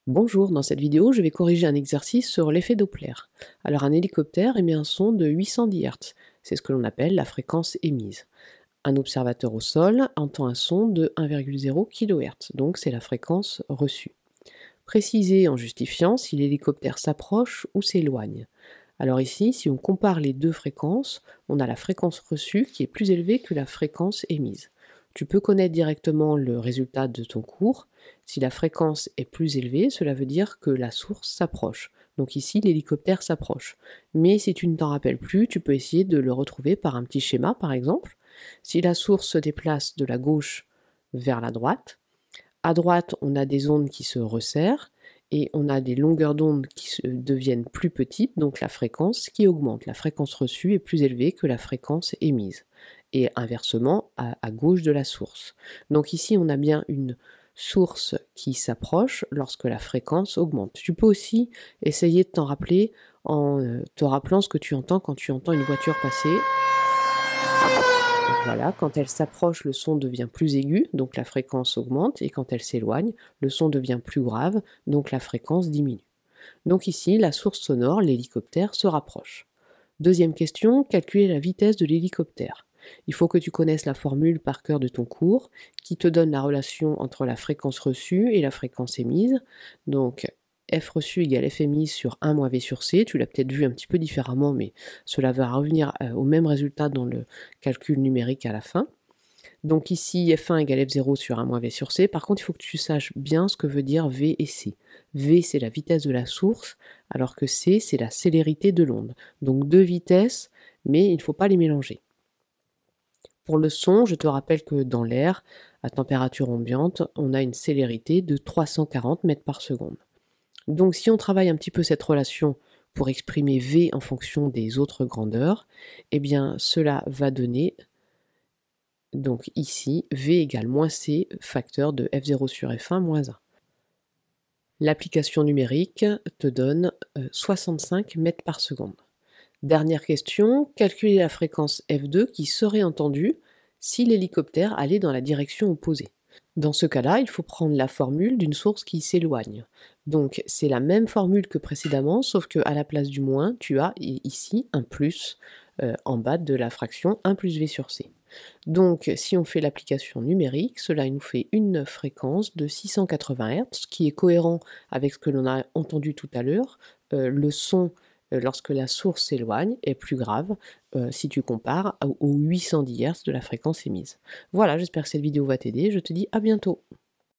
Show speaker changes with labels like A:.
A: Bonjour, dans cette vidéo, je vais corriger un exercice sur l'effet Doppler. Alors un hélicoptère émet un son de 810 Hz, c'est ce que l'on appelle la fréquence émise. Un observateur au sol entend un son de 1,0 kHz, donc c'est la fréquence reçue. Précisez en justifiant si l'hélicoptère s'approche ou s'éloigne. Alors ici, si on compare les deux fréquences, on a la fréquence reçue qui est plus élevée que la fréquence émise. Tu peux connaître directement le résultat de ton cours. Si la fréquence est plus élevée, cela veut dire que la source s'approche. Donc ici, l'hélicoptère s'approche. Mais si tu ne t'en rappelles plus, tu peux essayer de le retrouver par un petit schéma, par exemple. Si la source se déplace de la gauche vers la droite, à droite, on a des ondes qui se resserrent et on a des longueurs d'onde qui deviennent plus petites, donc la fréquence qui augmente. La fréquence reçue est plus élevée que la fréquence émise. Et inversement, à gauche de la source. Donc ici, on a bien une source qui s'approche lorsque la fréquence augmente. Tu peux aussi essayer de t'en rappeler en te rappelant ce que tu entends quand tu entends une voiture passer. Voilà, quand elle s'approche, le son devient plus aigu, donc la fréquence augmente, et quand elle s'éloigne, le son devient plus grave, donc la fréquence diminue. Donc ici, la source sonore, l'hélicoptère, se rapproche. Deuxième question, calculer la vitesse de l'hélicoptère. Il faut que tu connaisses la formule par cœur de ton cours, qui te donne la relation entre la fréquence reçue et la fréquence émise. Donc F reçu égale F émise sur 1 moins V sur C. Tu l'as peut-être vu un petit peu différemment, mais cela va revenir au même résultat dans le calcul numérique à la fin. Donc ici, F1 égale F0 sur 1 moins V sur C. Par contre, il faut que tu saches bien ce que veut dire V et C. V, c'est la vitesse de la source, alors que C, c'est la célérité de l'onde. Donc deux vitesses, mais il ne faut pas les mélanger. Pour le son, je te rappelle que dans l'air, à température ambiante, on a une célérité de 340 mètres par seconde. Donc si on travaille un petit peu cette relation pour exprimer V en fonction des autres grandeurs, eh bien cela va donner, donc ici, V égale moins C, facteur de F0 sur F1 moins 1. L'application numérique te donne 65 mètres par seconde. Dernière question, calculer la fréquence F2 qui serait entendue si l'hélicoptère allait dans la direction opposée. Dans ce cas-là, il faut prendre la formule d'une source qui s'éloigne. Donc c'est la même formule que précédemment, sauf qu'à la place du moins, tu as ici un plus en bas de la fraction 1 plus V sur C. Donc si on fait l'application numérique, cela nous fait une fréquence de 680 Hz, qui est cohérent avec ce que l'on a entendu tout à l'heure. Le son lorsque la source s'éloigne est plus grave si tu compares aux 810 Hz de la fréquence émise. Voilà, j'espère que cette vidéo va t'aider, je te dis à bientôt.